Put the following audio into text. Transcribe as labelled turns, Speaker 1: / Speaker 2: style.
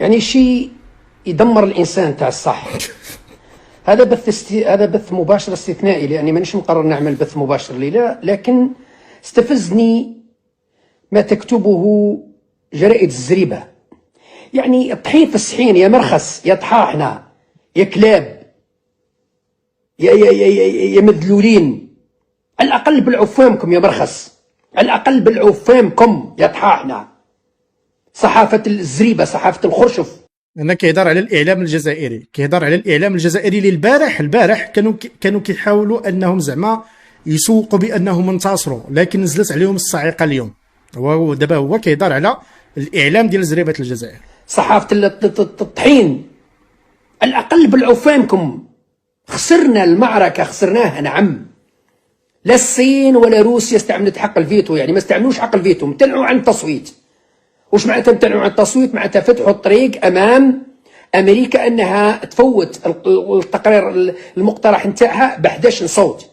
Speaker 1: يعني شيء يدمر الانسان تاع الصح. هذا بث مباشر استثنائي، لاني مانيش مقرر نعمل بث مباشر ليلة، لكن استفزني ما تكتبه جرائد الزريبه. يعني الطحين في الصحين يا مرخص يا طحاحنا يا كلاب يا مذلولين، على الاقل بالعفامكم يا مرخص، على الاقل بالعفامكم يا طحاحنا. صحافه الزريبه، صحافه الخرشف.
Speaker 2: انا كيهضر على الاعلام الجزائري، كيهضر على الاعلام الجزائري اللي البارح كانوا كيحاولوا انهم زعما يسوقوا بانهم انتصروا، لكن نزلت عليهم الصاعقه اليوم. ودابا هو كيهضر على الاعلام ديال زريبه الجزائر.
Speaker 1: صحافه الطحين، على الاقل بالعفامكم. خسرنا المعركه، خسرناها نعم. لا الصين ولا روسيا استعملت حق الفيتو، يعني ما استعملوش حق الفيتو، امتنعوا عن التصويت. وش معناتها امتنعوا عن التصويت؟ معناتها فتحوا الطريق امام امريكا انها تفوت التقرير المقترح نتاعها ب 11 صوت.